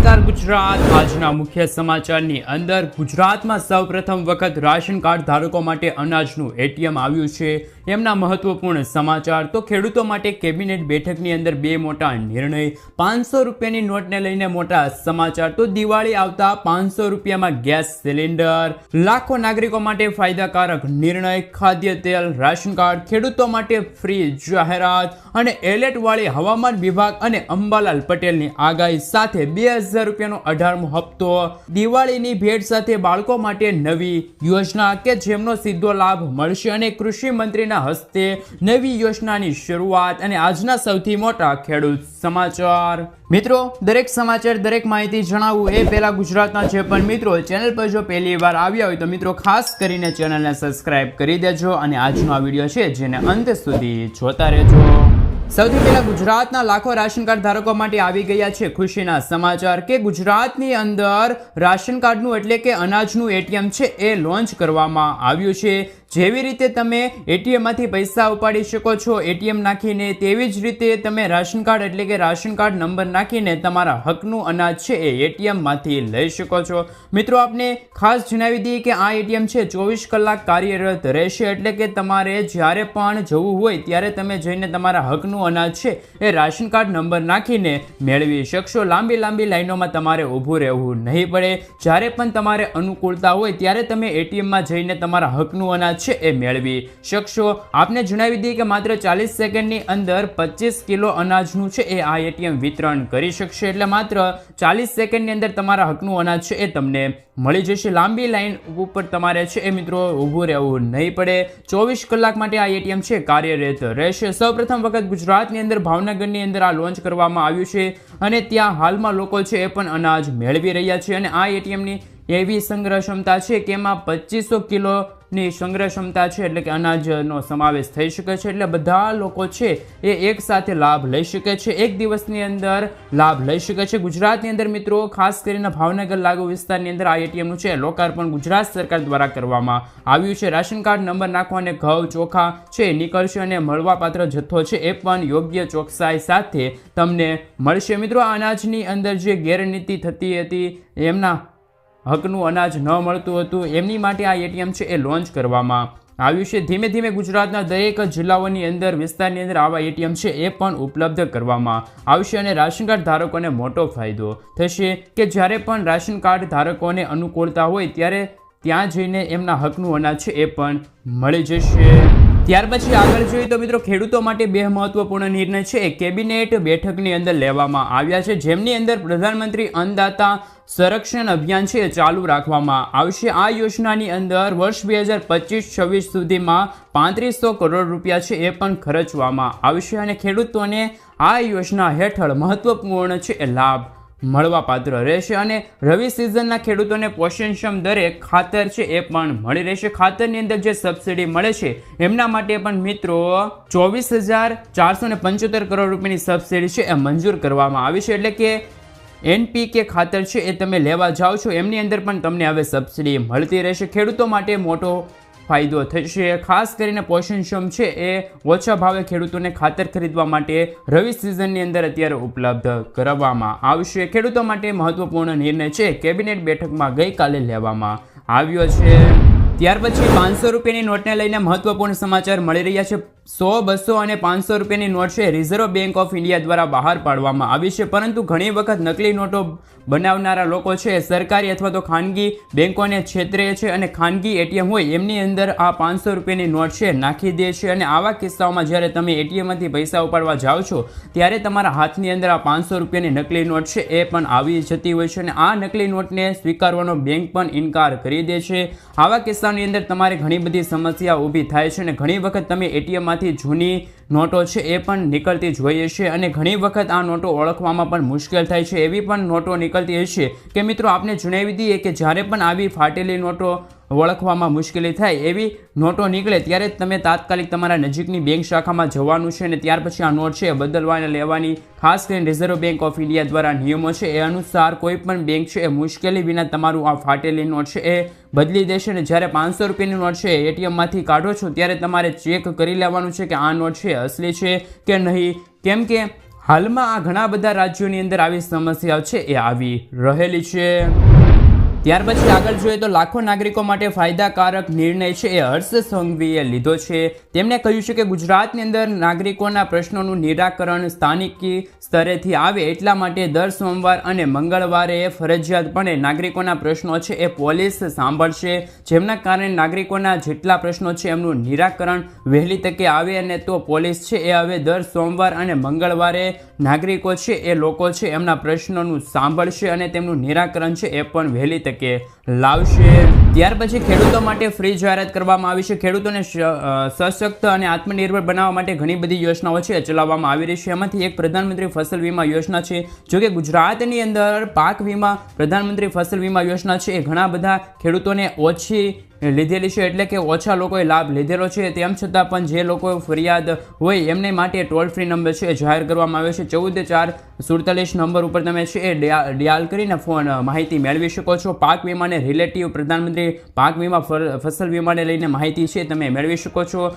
નમસ્કાર ગુજરાત। આજના મુખ્ય સમાચારની અંદર ગુજરાતમાં સૌપ્રથમ વખત રાશન કાર્ડ ધારકો માટે અનાજનું એટીએમ આવ્યું છે। એમના મહત્વપૂર્ણ સમાચાર તો ખેડૂતો માટે કેબિનેટ બેઠકની અંદર બે મોટા નિર્ણય, 500 રૂપિયાની નોટને લઈને મોટા સમાચાર તો દિવાળી આવતા 500 રૂપિયામાં ગેસ સિલિન્ડર, લાખો નાગરિકો માટે ફાયદાકારક નિર્ણય, ખાદ્ય તેલ રાશન કાર્ડ, ખેડૂતો માટે ફ્રી જાહેરાત અને એલર્ટ વાળી હવામાન વિભાગ અને અંબાલાલ પટેલની આગાહી સાથે 2000 રૂપિયાનો 18મો હપ્તો, દિવાળીની ભેટ સાથે બાળકો માટે નવી યોજના કે જેમનો સીધો લાભ મળશે અને કૃષિ મંત્રીના હસ્તે નવી યોજનાની શરૂઆત અને આજના સૌથી મોટા ખેડૂત સમાચાર। મિત્રો, દરેક સમાચાર દરેક માહિતી જણાવવું એ પહેલા ગુજરાતના જે પણ મિત્રો ચેનલ પર જો પહેલી વાર આવ્યા હોય તો મિત્રો ખાસ કરીને ચેનલને સબસ્ક્રાઇબ કરી દેજો અને આજનો આ વિડીયો છે જેને અંત સુધી જોતા રહેજો। સૌથી પહેલા ગુજરાતના લાખો રાશન કાર્ડ ધારકો માટે આવી ગયા છે ખુશીના સમાચાર કે ગુજરાતની અંદર રાશન કાર્ડનું એટલે કે અનાજનું એટીએમ છે એ લોન્ચ કરવામાં આવ્યું છે। જેવી રીતે તમે એટીએમમાંથી પૈસા ઉપાડી શકો છો એટીએમ નાખીને, તેવી જ રીતે તમે રાશન કાર્ડ એટલે કે રાશન કાર્ડ નંબર નાખીને તમારા હકનું અનાજ છે એ એટીએમમાંથી લઈ શકો છો। મિત્રો, આપને ખાસ જણાવી દઈએ કે આ એટીએમ છે 24 કલાક કાર્યરત રહેશે, એટલે કે તમારે જ્યારે પણ જવું હોય ત્યારે તમે જઈને તમારા હકનું અનાજ છે એ રાશન કાર્ડ નંબર નાખીને મેળવી શકશો। લાંબી લાઈનોમાં તમારે ઊભું રહેવું નહીં પડે। જ્યારે પણ તમારે અનુકૂળતા હોય ત્યારે તમે એટીએમમાં જઈને તમારા હકનું અનાજ છે એ મેળવી શકશો। આપને જણાવી દઈએ કે માત્ર 40 સેકન્ડની અંદર 25 કિલો અનાજનું છે એ આ એટીએમ વિતરણ કરી શકશે, એટલે માત્ર 40 સેકન્ડની અંદર તમારા હકનું અનાજ છે એ તમને મળી જશે। લાંબી લાઈન ઉપર તમારે છે એ મિત્રો ઊભું રહેવું નહીં પડે। 24 કલાક માટે આ એટીએમ છે કાર્યરત રહેશે। સૌપ્રથમ વખત ગુજરાતની અંદર ભાવનગરની અંદર આ લોન્ચ કરવામાં આવ્યું છે અને ત્યાં હાલમાં લોકો છે એ પણ અનાજ મેળવી રહ્યા છે અને આ એટીએમની એવી સંગ્રહ ક્ષમતા છે કે એમાં 2500 કિલોની સંગ્રહ ક્ષમતા છે, એટલે કે અનાજનો સમાવેશ થઈ શકે છે, એટલે બધા લોકો છે એ એક સાથે લાભ લઈ શકે છે, એક દિવસની અંદર લાભ લઈ શકે છે। ગુજરાતની અંદર મિત્રો ખાસ કરીને ભાવનગર લાગુ વિસ્તારની અંદર આ એટીએમનું છે લોકાર્પણ ગુજરાત સરકાર દ્વારા કરવામાં આવ્યું છે। રાશન કાર્ડ નંબર નાખવાને ઘઉં ચોખા છે નીકળશે અને મળવાપાત્ર જથ્થો છે એ પણ યોગ્ય ચોકસાઈ સાથે તમને મળશે। મિત્રો, આ અનાજની અંદર જે ગેરરીતિ થતી હતી, એમના હકનું અનાજ ન મળતું હતું, એમની માટે આ એટીએમ છે એ લોન્ચ કરવામાં આવ્યું છે। ધીમે ધીમે ગુજરાતના દરેક જિલ્લાઓની અંદર વિસ્તારની અંદર આવા એટીએમ છે એ પણ ઉપલબ્ધ કરવામાં આવશે અને રાશન કાર્ડ ધારકોને મોટો ફાયદો થશે કે જ્યારે પણ રાશન કાર્ડ ધારકોને અનુકૂળતા હોય ત્યારે ત્યાં જઈને એમના હકનું અનાજ છે એ પણ મળી જશે। ત્યાર પછી આગળ જોઈએ તો મિત્રો ખેડૂતો માટે બે મહત્વપૂર્ણ નિર્ણય છે એ કેબિનેટ બેઠકની અંદર લેવામાં આવ્યા છે, જેમની અંદર પ્રધાનમંત્રી અન્નદાતા સંરક્ષણ અભિયાન છે ચાલુ રાખવામાં આવશે। આ યોજનાની અંદર વર્ષ 2025-26 સુધીમાં 3500 કરોડ રૂપિયા છે એ પણ ખર્ચવામાં આવશે અને ખેડૂતોને આ યોજના હેઠળ મહત્વપૂર્ણ છે એ લાભ મળવાપાત્ર રહેશે અને રવિ સિઝનના ખેડૂતોને પોષણક્ષમ દરે ખાતર છે એ પણ મળી રહેશે। ખાતરની અંદર જે સબસિડી મળે છે એમના માટે પણ મિત્રો 24,475 કરોડ રૂપિયાની સબસિડી છે એ મંજૂર કરવામાં આવી છે, એટલે કે NPK ખાતર છે એ તમે લેવા જાઓ છો એમની અંદર પણ તમને હવે સબસિડી મળતી રહેશે। ખેડૂતો માટે મોટો ફાયદો થશે। ખાસ કરીને પોષણક્ષમ છે એ ઓછા ભાવે ખેડૂતોને ખાતર ખરીદવા માટે રવિ સિઝનની અંદર અત્યારે ઉપલબ્ધ કરાવવામાં આવશે। ખેડૂતો માટે મહત્વપૂર્ણ નિર્ણય છે કેબિનેટ બેઠકમાં ગઈકાલે લેવામાં આવ્યો છે। ત્યાર પછી 500 રૂપિયાની નોટને લઈને મહત્વપૂર્ણ સમાચાર મળી રહ્યા છે। 100, 200 અને 500 રૂપિયાની નોટ છે રિઝર્વ બેંક ઓફ ઇન્ડિયા દ્વારા બહાર પાડવામાં આવી છે, પરંતુ ઘણી વખત નકલી નોટો બનાવનારા લોકો છે સરકારી અથવા તો ખાનગી બેંકોને છેતરે છે અને ખાનગી એટીએમ હોય એમની અંદર આ 500 રૂપિયાની નોટ છે નાખી દે છે અને આવા કિસ્સાઓમાં જ્યારે તમે એટીએમમાંથી પૈસા ઉપાડવા જાઓ છો ત્યારે તમારા હાથની અંદર આ 500 રૂપિયાની નકલી નોટ છે એ પણ આવી જતી હોય છે અને આ નકલી નોટને સ્વીકારવાનો બેંક પણ ઇનકાર કરી દે છે। આવા કિસ્સાની અંદર તમારે ઘણી બધી સમસ્યા ઊભી થાય છે અને ઘણી વખત તમે એટીએમમાંથી જૂની નોટો છે એ પણ નીકળતી જોઈએ છે અને ઘણી વખત આ નોટો ઓળખવામાં પણ મુશ્કેલ થાય છે। એવી પણ નોટો નીકળતી હશે કે મિત્રો આપને જણાવી દઈએ કે જ્યારે પણ આવી ફાટેલી નોટો ઓળખવામાં મુશ્કેલી થાય એવી નોટો નીકળે ત્યારે તમે તાત્કાલિક તમારા નજીકની બેંક શાખામાં જવાનું છે અને ત્યાર પછી આ નોટ છે બદલવાને લેવાની ખાસ કરીને રિઝર્વ બેંક ઓફ ઇન્ડિયા દ્વારા નિયમો છે એ અનુસાર કોઈ પણ બેંક છે એ મુશ્કેલી વિના તમારું આ ફાટેલી નોટ છે એ બદલી દેશે અને જ્યારે 500 રૂપિયાની નોટ છે એટીએમમાંથી કાઢો છો ત્યારે તમારે ચેક કરી લેવાનું છે કે આ નોટ છે અસલી છે કે નહીં, કેમ કે હાલમાં આ ઘણા બધા રાજ્યોની અંદર આવી સમસ્યાઓ છે એ આવી રહેલી છે. ત્યાર પછી આગળ જોઈએ તો લાખો નાગરિકો માટે ફાયદાકારક નિર્ણય છે એ હર્ષ સંઘવીએ લીધો છે. તેમણે કહ્યું છે કે ગુજરાતની અંદર નાગરિકોના પ્રશ્નોનું નિરાકરણ સ્થાનિક સ્તરેથી આવે એટલા માટે દર સોમવાર અને મંગળવારે ફરજિયાતપણે નાગરિકોના પ્રશ્નો છે એ પોલીસ સાંભળશે, જેમના કારણે નાગરિકોના જેટલા પ્રશ્નો છે એમનું નિરાકરણ વહેલી તકે આવે. અને તો પોલીસ છે એ હવે દર સોમવાર અને મંગળવારે નાગરિકો છે એ લોકો છે એમના પ્રશ્નોનું સાંભળશે અને તેમનું નિરાકરણ છે એ પણ વહેલી તકે લાવશે. ત્યાર પછી ખેડૂતો માટે ફ્રી જાહેરાત કરવામાં આવી છે. ખેડૂતોને સશક્ત અને આત્મનિર્ભર બનાવવા માટે ઘણી બધી યોજનાઓ છે ચલાવવામાં આવી રહી છે. એમાંથી એક પ્રધાનમંત્રી ફસલ વીમા યોજના છે. જો કે ગુજરાતની અંદર પાક વીમા પ્રધાનમંત્રી ફસલ વીમા યોજના છે એ ઘણા બધા ખેડૂતોને ઓછી લીધેલી છે, એટલે કે ઓછા લોકોએ લાભ લીધેલો છે. તેમ છતાં પણ જે લોકો ફરિયાદ હોય એમને માટે ટોલ ફ્રી નંબર છે એ જાહેર કરવામાં આવ્યો છે. 14 4 47 નંબર ઉપર તમે છે એ ડિયાલ કરીને માહિતી મેળવી શકો છો. પાક વીમાને રિલેટિવ પ્રધાનમંત્રી પાક વીમા ફસલ વીમાને લઈને માહિતી છે તમે મેળવી શકો છો.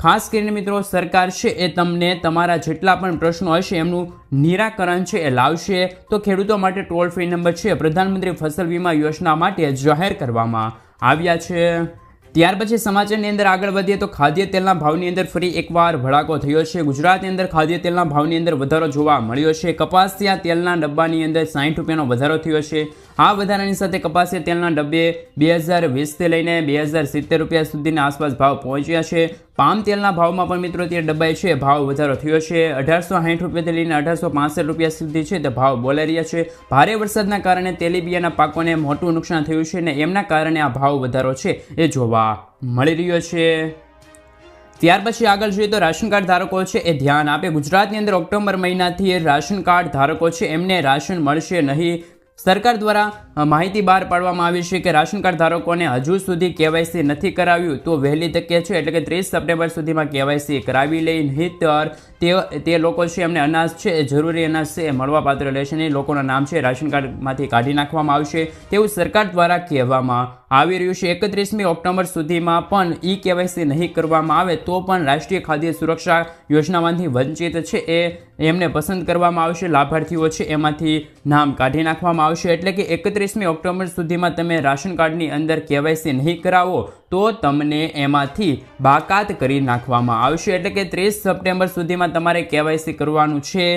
ખાસ કરીને મિત્રો સરકાર છે એ તમને તમારા જેટલા પણ પ્રશ્નો હશે એમનું નિરાકરણ છે એ લાવશે. તો ખેડૂતો માટે ટોલ ફ્રી નંબર છે પ્રધાનમંત્રી ફસલ વીમા યોજના માટે જાહેર કરવામાં આવ્યા છે. ત્યાર પછી સમાચારની અંદર આગળ વધીએ તો ખાદ્ય તેલના ભાવની અંદર ફરી એકવાર ભડાકો થયો છે. ગુજરાતની અંદર ખાદ્ય તેલના ભાવની અંદર વધારો જોવા મળ્યો છે. કપાસિયા તેલના ડબ્બાની અંદર 60 રૂપિયાનો વધારો થયો છે. આ વધારાની સાથે કપાસિયા તેલના ડબ્બે 2020થી લઈને 2070 રૂપિયા સુધીના આસપાસ ભાવ પહોંચ્યા છે. પામ તેલના ભાવમાં પણ મિત્રો તે ડબ્બાઈ છે ભાવ વધારો થયો છે. 1860 રૂપિયાથી લઈને 1865 રૂપિયા સુધી છે તે ભાવ બોલાઈ રહ્યા છે. ભારે વરસાદના કારણે તેલીબિયાના પાકોને મોટું નુકસાન થયું છે અને એમના કારણે આ ભાવ વધારો છે એ જોવા મળી રહ્યો છે. ત્યાર પછી આગળ જોઈએ તો રાશન કાર્ડ ધારકો છે એ ધ્યાન આપે. ગુજરાતની અંદર ઓક્ટોબર મહિનાથી રાશન કાર્ડ ધારકો છે એમને રાશન મળશે નહીં. સરકાર દ્વારા માહિતી બહાર પાડવામાં આવી છે કે રાશન કાર્ડ ધારકોને હજુ સુધી કેવાયસી નથી કરાવ્યું તો વહેલી તકે છે એટલે કે 30 સપ્ટેમ્બર સુધીમાં કેવાયસી કરાવી લઈ, નહીંતર તે લોકો છે એમને અનાજ છે એ જરૂરી અનાજ છે એ મળવાપાત્ર રહેશે નહીં. લોકોના નામ છે રાશન કાર્ડમાંથી કાઢી નાખવામાં આવશે તેવું સરકાર દ્વારા કહેવામાં આવી રહ્યું છે. 31મી ઓક્ટોબર સુધીમાં પણ કેવાયસી નહીં કરવામાં આવે તો પણ રાષ્ટ્રીય ખાદ્ય સુરક્ષા યોજનામાંથી વંચિત છે એ એમને પસંદ કરવામાં આવશે. લાભાર્થીઓ છે એમાંથી નામ કાઢી નાખવામાં આવશે. એટલે કે 31મી ઓક્ટોબર સુધીમાં તમે રાશન કાર્ડની અંદર કેવાયસી નહીં કરાવો તો તમને એમાંથી બાકાત કરી નાખવામાં આવશે. એટલે કે 30 સપ્ટેમ્બર સુધીમાં તમારે કેવાયસી કરવાનું છે.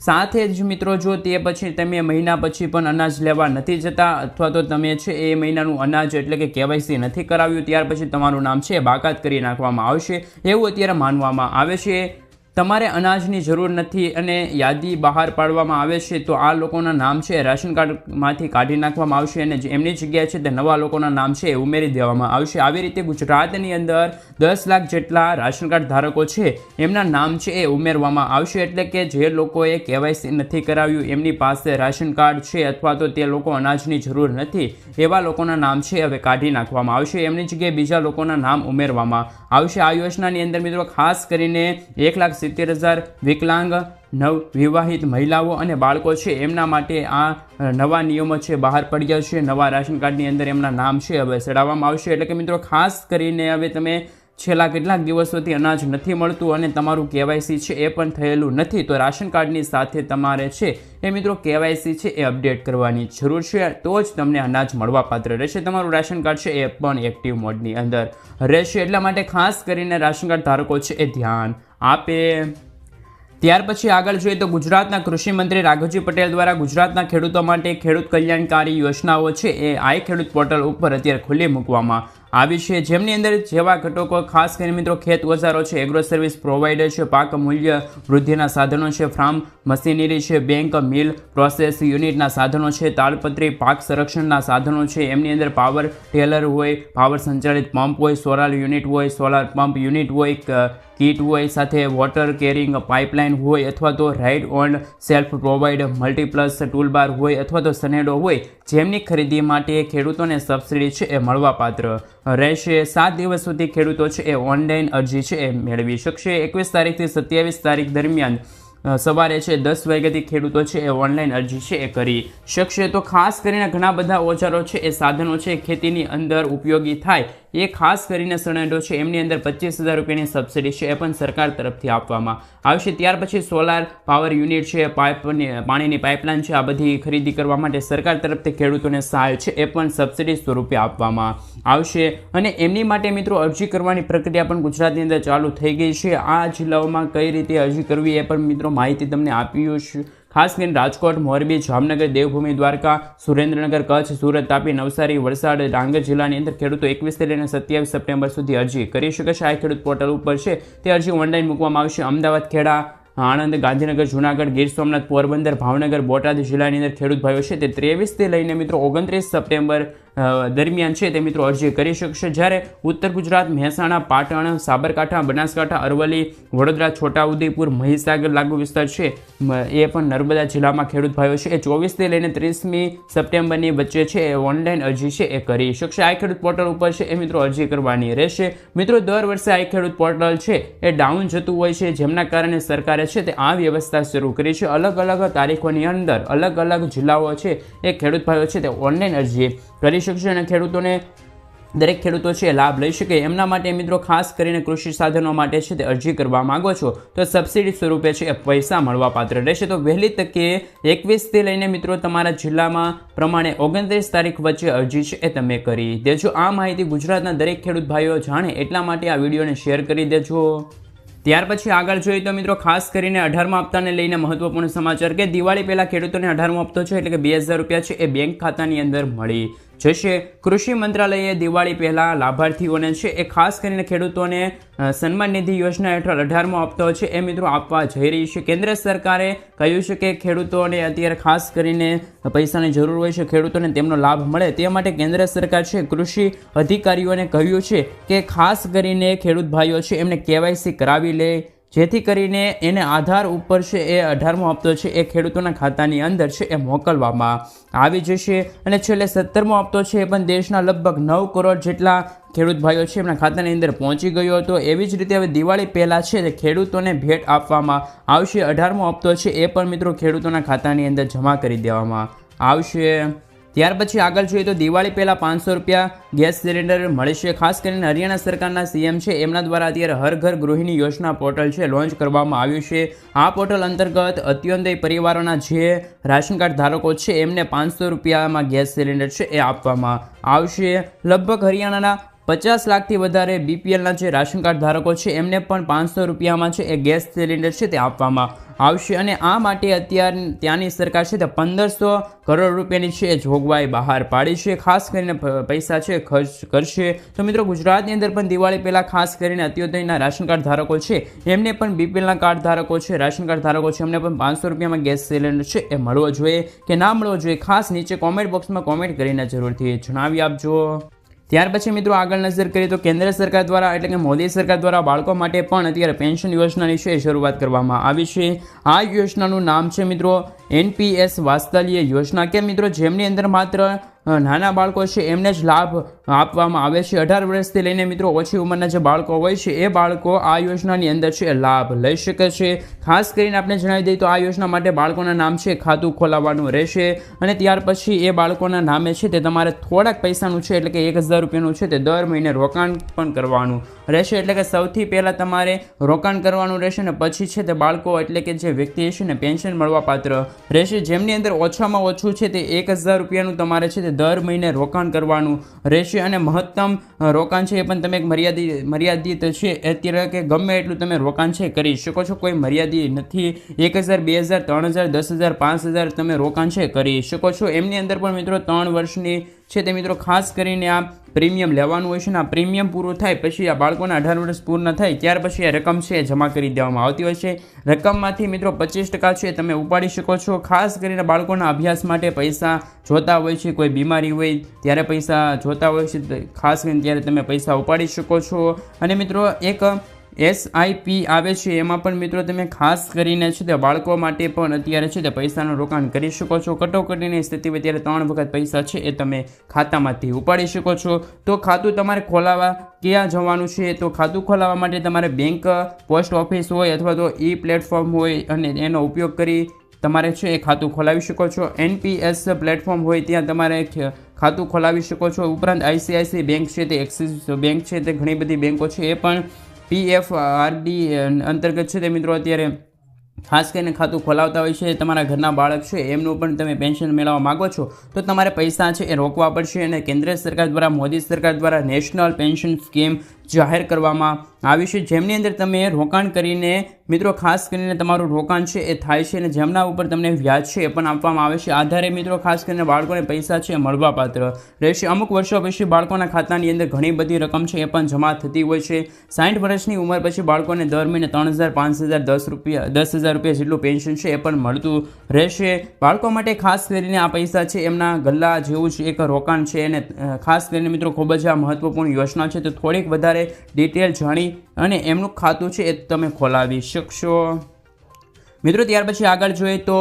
સાથે જ મિત્રો જો તે પછી તમે મહિના પછી પણ અનાજ લેવા નથી જતા અથવા તો તમે છે એ મહિનાનું અનાજ એટલે કે કેવાયસી નથી કરાવ્યું ત્યાર પછી તમારું નામ છે બાકાત કરી નાખવામાં આવશે એવું અત્યારે માનવામાં આવે છે. તમારે અનાજની જરૂર નથી અને યાદી બહાર પાડવામાં આવે છે તો આ લોકોના નામ છે રાશન કાર્ડમાંથી કાઢી નાખવામાં આવશે અને એમની જગ્યાએ છે તે નવા લોકોના નામ છે એ ઉમેરી દેવામાં આવશે. આવી રીતે ગુજરાતની અંદર 10 લાખ જેટલા રાશન કાર્ડ ધારકો છે એમના નામ છે એ ઉમેરવામાં આવશે. એટલે કે જે લોકોએ કેવાયસી નથી કરાવ્યું, એમની પાસે રાશન કાર્ડ છે અથવા તો તે લોકો અનાજની જરૂર નથી, એવા લોકોના નામ છે હવે કાઢી નાખવામાં આવશે. એમની જગ્યાએ બીજા લોકોના નામ ઉમેરવામાં આવશે. આ યોજનાની અંદર મિત્રો ખાસ કરીને 1,70,000 વિકલાંગ, નવવિવાહિત મહિલાઓ અને બાળકો છે એમના માટે આ નવા નિયમો છે બહાર પડ્યા છે. નવા રાશન કાર્ડની અંદર એમના નામ છે હવે ચડાવવામાં આવશે. એટલે કે મિત્રો ખાસ કરીને હવે તમે છેલ્લા કેટલાક દિવસોથી અનાજ નથી મળતું અને તમારું કેવાયસી છે એ પણ થયેલું નથી તો રાશન કાર્ડની સાથે તમારે છે એ મિત્રો કેવાયસી છે એ અપડેટ કરવાની જરૂર છે. તો જ તમને અનાજ મળવાપાત્ર રહેશે. તમારું રાશન કાર્ડ છે એ પણ એક્ટિવ મોડની અંદર રહેશે. એટલા માટે ખાસ કરીને રાશન કાર્ડ ધારકો છે એ ધ્યાન આપે. ત્યાર પછી આગળ જોઈએ તો ગુજરાતના કૃષિ મંત્રી રાઘવજી પટેલ દ્વારા ગુજરાતના ખેડૂતો માટે ખેડૂત કલ્યાણકારી યોજનાઓ છે એ આઈ ખેડૂત પોર્ટલ ઉપર અત્યારે ખુલ્લી મૂકવામાં આવી છે. જેમની અંદર જેવા ઘટકો ખાસ કરીને મિત્રો ખેત ઓજારો છે, એગ્રો સર્વિસ પ્રોવાઇડર છે, પાક મૂલ્ય વૃદ્ધિના સાધનો છે, ફાર્મ મશીનરી છે, બેંક મિલ પ્રોસેસ યુનિટના સાધનો છે, તાડપત્રી પાક સંરક્ષણના સાધનો છે, એમની અંદર પાવર ટેલર હોય, પાવર સંચાલિત પંપ હોય, સોલાર યુનિટ હોય, સોલાર પંપ યુનિટ હોય, કીટ હોય, સાથે વોટર કેરિંગ પાઇપલાઇન હોય અથવા તો ride on self provide multiplus toolbar હોય અથવા તો સનેડો હોય, જેમની ખરીદી માટે ખેડૂતોને સબસિડી છે એ મળવાપાત્ર રહેશે. 7 દિવસ સુધી ખેડૂતો છે એ ઓનલાઈન અરજી છે એ મેળવી શકશે. 21 તારીખથી 27 તારીખ દરમિયાન સવારે છે 10 વાગ્યાથી ખેડૂતો છે એ ઓનલાઈન અરજી છે એ કરી શકશે. તો ખાસ કરીને ઘણા બધા ઓજારો છે એ સાધનો છે ખેતીની અંદર ઉપયોગી થાય એ ખાસ કરીને સિલિન્ડરો છે એમની અંદર 25,000 રૂપિયાની સબસિડી છે એ પણ સરકાર તરફથી આપવામાં આવશે. ત્યાર પછી સોલાર પાવર યુનિટ છે, પાણીની પાઇપલાઇન છે, આ બધી ખરીદી કરવા માટે સરકાર તરફથી ખેડૂતોને સહાય છે એ પણ સબસિડી સ્વરૂપે આપવામાં આવશે. અને એમની માટે મિત્રો અરજી કરવાની પ્રક્રિયા પણ ગુજરાતની અંદર ચાલુ થઈ ગઈ છે. આ જિલ્લાઓમાં કઈ રીતે અરજી કરવી એ પણ મિત્રો માહિતી તમને આપી છે. ખાસ કરીને રાજકોટ, મોરબી, જામનગર, દેવભૂમિ, દ્વારકા, સુરેન્દ્રનગર, કચ્છ, સુરત, તાપી, નવસારી, વલસાડ, ડાંગર જિલ્લાની અંદર ખેડૂતો 21 થી લઈને 27 સપ્ટેમ્બર સુધી અરજી કરી શકે છે. આ ખેડૂત પોર્ટલ ઉપર છે તે અરજી ઓનલાઈન મૂકવામાં આવશે. અમદાવાદ, ખેડા, આણંદ, ગાંધીનગર, જૂનાગઢ, ગીર સોમનાથ, પોરબંદર, ભાવનગર, બોટાદ જિલ્લાની અંદર ખેડૂત ભાઈઓ છે તે 23 થી લઈને મિત્રો 29 સપ્ટેમ્બર દરમિયાન છે તે મિત્રો અરજી કરી શકશે. જ્યારે ઉત્તર ગુજરાત, મહેસાણા, પાટણ, સાબરકાંઠા, બનાસકાંઠા, અરવલ્લી, વડોદરા, છોટાઉદેપુર, મહીસાગર લાગુ વિસ્તાર છે એ પણ નર્મદા જિલ્લામાં ખેડૂત ભાઈઓ છે એ 24 થી લઈને 30મી સપ્ટેમ્બરની વચ્ચે છે એ ઓનલાઈન અરજી છે એ કરી શકશે. આ ખેડૂત પોર્ટલ ઉપર છે એ મિત્રો અરજી કરવાની રહેશે. મિત્રો દર વર્ષે આ ખેડૂત પોર્ટલ છે એ ડાઉન જતું હોય છે, જેમના કારણે સરકારે છે તે આ વ્યવસ્થા શરૂ કરી છે. અલગ અલગ તારીખોની અંદર અલગ અલગ જિલ્લાઓ છે એ ખેડૂત ભાઈઓ છે તે ઓનલાઈન અરજી કરી શકશે અને દરેક ખેડૂતો છે લાભ લઈ શકે. એમના માટે મિત્રો ખાસ કરીને કૃષિ સાધનો માટે છે તે અરજી કરવા માંગો છો તો સબસિડી સ્વરૂપે છે એ પૈસા મળવા પાત્ર રહેશે. તો વહેલી તકે 21 થી લઈને મિત્રો તમારા જિલ્લામાં પ્રમાણે 29 તારીખ વચ્ચે અરજી છે એ તમે કરી દેજો. આ માહિતી ગુજરાતના દરેક ખેડૂત ભાઈઓ જાણે એટલા માટે આ વિડીયોને શેર કરી દેજો. ત્યાર પછી આગળ જોઈએ તો મિત્રો ખાસ કરીને 18મા હપ્તાને લઈને મહત્વપૂર્ણ સમાચાર કે દિવાળી પહેલા ખેડૂતોને 18મો હપ્તો છે એટલે કે 2,000 રૂપિયા છે એ બેંક ખાતાની અંદર મળી જશે. કૃષિ મંત્રાલયે દિવાળી પહેલા લાભાર્થીઓને છે એ ખાસ કરીને ખેડૂતોને સન્માન નિધિ યોજના હેઠળ 18મો હપ્તો છે એ મિત્રો આપવા જઈ રહી છે. કેન્દ્ર સરકારે કહ્યું છે કે ખેડૂતોને અત્યારે ખાસ કરીને પૈસાની જરૂર હોય છે, ખેડૂતોને તેમનો લાભ મળે તે માટે કેન્દ્ર સરકાર છે કૃષિ અધિકારીઓને કહ્યું છે કે ખાસ કરીને ખેડૂત ભાઈઓ છે એમને KYC કરાવી લે, જેથી કરીને એને આધાર ઉપર છે એ 18મો હપ્તો છે એ ખેડૂતોના ખાતાની અંદર છે એ મોકલવામાં આવી જશે. અને છેલ્લે 17મો હપ્તો છે એ પણ દેશના લગભગ 9 કરોડ જેટલા ખેડૂત ભાઈઓ છે એમના ખાતાની અંદર પહોંચી ગયો હતો. એવી જ રીતે હવે દિવાળી પહેલાં છે તે ખેડૂતોને ભેટ આપવામાં આવશે. 18મો હપ્તો છે એ પણ મિત્રો ખેડૂતોના ખાતાની અંદર જમા કરી દેવામાં આવશે. ત્યાર પછી આગળ જોઈએ તો દિવાળી પહેલાં 500 રૂપિયા ગેસ સિલિન્ડર મળશે. ખાસ કરીને હરિયાણા સરકારના CM છે એમના દ્વારા અત્યારે હર ઘર ગૃહિણી યોજના પોર્ટલ છે લોન્ચ કરવામાં આવ્યું છે. આ પોર્ટલ અંતર્ગત અત્યોદય પરિવારોના જે રાશન કાર્ડ ધારકો છે એમને 500 રૂપિયામાં ગેસ સિલિન્ડર છે એ આપવામાં આવશે. લગભગ હરિયાણાના 50 લાખથી વધારે BPLના જે રાશન કાર્ડ ધારકો છે એમને પણ 500 રૂપિયામાં છે એ ગેસ સિલિન્ડર છે તે આપવામાં આવશે. અને આ માટે ત્યાંની સરકાર છે તે 1500 કરોડ રૂપિયાની છે એ જોગવાઈ બહાર પાડી છે. ખાસ કરીને પૈસા છે ખર્ચ કરશે. તો મિત્રો ગુજરાતની અંદર પણ દિવાળી પહેલાં ખાસ કરીને અત્યોદયના રાશન કાર્ડ ધારકો છે એમને પણ BPLના કાર્ડ ધારકો છે, રાશન કાર્ડ ધારકો છે એમને પણ 500 રૂપિયામાં ગેસ સિલિન્ડર છે એ મળવો જોઈએ કે ના મળવો જોઈએ, ખાસ નીચે કોમેન્ટ બોક્સમાં કોમેન્ટ કરીને જરૂરથી જણાવી આપજો. ત્યાર પછી મિત્રો આગળ નજર કરીએ તો કેન્દ્ર સરકાર દ્વારા એટલે કે મોદી સરકાર દ્વારા બાળકો માટે પણ અત્યારે પેન્શન યોજનાની છે શરૂઆત કરવામાં આવી છે. આ યોજનાનું નામ છે મિત્રો NPS વાત્સલ્ય યોજના. કે મિત્રો જેમની અંદર માત્ર નાના બાળકો છે એમને જ લાભ આપવામાં આવે છે. 18 વર્ષથી લઈને મિત્રો ઓછી ઉંમરના જે બાળકો હોય છે એ બાળકો આ યોજનાની અંદર છે લાભ લઈ શકે છે. ખાસ કરીને આપણે જણાવી દઈએ તો આ યોજના માટે બાળકોના નામ છે ખાતું ખોલાવવાનું રહેશે. અને ત્યાર પછી એ બાળકોના નામે છે તે તમારે થોડાક પૈસાનું છે એટલે કે 1,000 રૂપિયાનું છે તે દર મહિને રોકાણ પણ કરવાનું રહેશે. એટલે કે સૌથી પહેલાં તમારે રોકાણ કરવાનું રહેશે ને પછી છે તે બાળકો એટલે કે જે વ્યક્તિ છે ને પેન્શન મળવા પાત્ર રહેશે. જેમની અંદર ઓછામાં ઓછું છે તે 1,000 રૂપિયાનું તમારે છે તે દર મહિને રોકાણ કરવાનું રહેશે. અને મહત્તમ રોકાણ છે એ પણ તમે મર્યાદિત છે અત્યારે કે ગમે એટલું તમે રોકાણ છે કરી શકો છો, કોઈ મર્યાદિત નથી. 1,000, 2,000, 3,000, 10,000, 5,000 તમે રોકાણ છે કરી શકો છો. એમની અંદર પણ મિત્રો 3 વર્ષની છે તે મિત્રો ખાસ કરીને આ પ્રીમિયમ લેવાનું હોય છે ને આ પ્રીમિયમ પૂરું થાય પછી આ બાળકોના 18 વર્ષ પૂર્ણ થાય ત્યાર પછી આ રકમ છે જમા કરી દેવામાં આવતી હોય છે. રકમમાંથી મિત્રો 25% છે તમે ઉપાડી શકો છો. ખાસ કરીને બાળકોના અભ્યાસ માટે પૈસા જોતા હોય છે, કોઈ બીમારી હોય ત્યારે પૈસા જોતા હોય છે, ખાસ કરીને ત્યારે તમે પૈસા ઉપાડી શકો છો. અને મિત્રો એક SIP આવે છે એમાં પણ મિત્રો તમે ખાસ કરીને છે તે બાળકો માટે પણ અત્યારે છે તે પૈસાનું રોકાણ કરી શકો છો. કટોકટીની સ્થિતિ હોય ત્યારે 3 વખત પૈસા છે એ તમે ખાતામાંથી ઉપાડી શકો છો. તો ખાતું તમારે ખોલાવવા ક્યાં જવાનું છે? તો ખાતું ખોલાવવા માટે તમારે બેંક, પોસ્ટ ઓફિસ હોય અથવા તો પ્લેટફોર્મ હોય અને એનો ઉપયોગ કરી તમારે છે એ ખાતું ખોલાવી શકો છો. NPS પ્લેટફોર્મ હોય ત્યાં તમારે ખાતું ખોલાવી શકો છો. ઉપરાંત ICICI બેંક છે તે, એક્સિસ બેંક છે તે, ઘણી બધી બેંકો છે એ પણ PFRD અંતર્ગત છે તે મિત્રો અત્યારે ખાસ કરીને ખાતું ખોલાવતા હોય છે. તમારા ઘરના બાળક છે એમનું પણ તમે પેન્શન મેળવવા માગો છો તો તમારે પૈસા છે એ રોકવા પડશે. અને કેન્દ્ર સરકાર દ્વારા, મોદી સરકાર દ્વારા નેશનલ પેન્શન સ્કીમ જાહેર કરવામાં આવી છે, જેમની અંદર તમે રોકાણ કરીને મિત્રો ખાસ કરીને તમારું રોકાણ છે એ થાય છે અને જેમના ઉપર તમને વ્યાજ છે એ પણ આપવામાં આવે છે. આધારે મિત્રો ખાસ કરીને બાળકોને પૈસા છે એ મળવાપાત્ર રહેશે. અમુક વર્ષો પછી બાળકોના ખાતાની અંદર ઘણી બધી રકમ છે એ પણ જમા થતી હોય છે. 60 વર્ષની ઉંમર પછી બાળકોને દર મહિને 3,000, 5,000, 10,000 રૂપિયા જેટલું પેન્શન છે એ પણ મળતું રહેશે. બાળકો માટે ખાસ કરીને આ પૈસા છે એમના ગલ્લા જેવું જ એક રોકાણ છે અને ખાસ કરીને મિત્રો ખૂબ જ આ મહત્વપૂર્ણ યોજના છે. તો થોડીક વધારે ડિટેલ જાણી અને એમનું ખાતું છે એ તમે ખોલાવી શકશો. મિત્રો ત્યાર પછી આગળ જોઈએ તો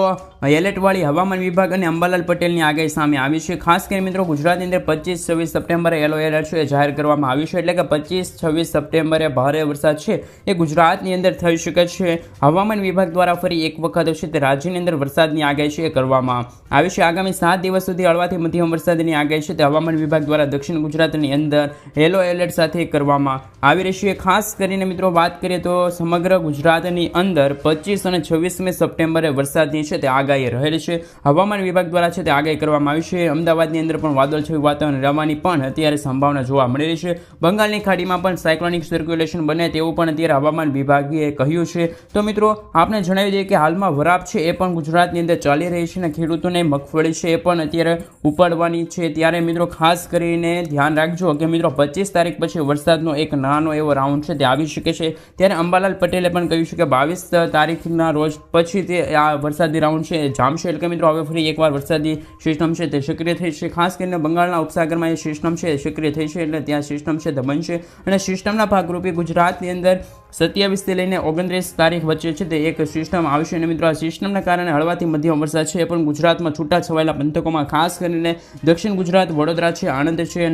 એલર્ટવાળી હવામાન વિભાગ અને અંબાલાલ પટેલની આગાહી સામે આવી છે. ખાસ કરીને મિત્રો ગુજરાતની અંદર 25-26 સપ્ટેમ્બરે યલો એલર્ટ છે એ જાહેર કરવામાં આવ્યું છે. એટલે કે 25-26 સપ્ટેમ્બરે ભારે વરસાદ છે એ ગુજરાતની અંદર થઈ શકે છે. હવામાન વિભાગ દ્વારા ફરી એક વખત છે તે રાજ્યની અંદર વરસાદની આગાહી છે એ કરવામાં આવી છે. આગામી 7 દિવસ સુધી હળવાથી મધ્યમ વરસાદની આગાહી છે તે હવામાન વિભાગ દ્વારા દક્ષિણ ગુજરાતની અંદર યલો એલર્ટ સાથે કરવામાં આવી રહી છે. ખાસ કરીને મિત્રો વાત કરીએ તો સમગ્ર ગુજરાતની અંદર 25 અને 26 સપ્ટેમ્બરે વરસાદની છે તે આગાહી રહેલી છે. હવામાન વિભાગ દ્વારા છે તે આગાહી કરવામાં આવી છે. અમદાવાદની અંદર પણ વાદળછાયું વાતાવરણ રહેવાની પણ અત્યારે સંભાવના જોવા મળી રહી છે. બંગાળની ખાડીમાં પણ સાયક્લોનિક સર્ક્યુલેશન બને તેવું પણ અત્યારે હવામાન વિભાગે કહ્યું છે. તો મિત્રો આપણે જણાવી દઈએ કે હાલમાં વરાપ છે એ પણ ગુજરાતની અંદર ચાલી રહી છે અને ખેડૂતોને મગફળી છે એ પણ અત્યારે ઉપાડવાની છે. ત્યારે મિત્રો ખાસ કરીને ધ્યાન રાખજો કે મિત્રો 25 તારીખ પછી વરસાદનો એક નાનો એવો રાઉન્ડ છે તે આવી શકે છે. ત્યારે અંબાલાલ પટેલે પણ કહ્યું છે કે 22 તારીખના રોજ પછી તે આ વરસાદી રાઉન્ડ છે જામશે. એટલે કે મિત્રો હવે ફરી એકવાર વરસાદી સિસ્ટમ છે તે સક્રિય થઈ છે. ખાસ કરીને બંગાળના ઉપસાગરમાં એ સિસ્ટમ છે સક્રિય થઈ છે એટલે ત્યાં સિસ્ટમ છે તે બનશે અને સિસ્ટમના ભાગરૂપે ગુજરાતની અંદર 27 થી લઈને 29 તારીખ વચ્ચે છે તે એક સિસ્ટમ આવશે. અને મિત્રો આ સિસ્ટમના કારણે હળવાથી મધ્યમ વરસાદ છે એ પણ ગુજરાતમાં છૂટા છવાયેલા પંથકોમાં ખાસ કરીને દક્ષિણ ગુજરાત, વડોદરા છે, આણંદ છે,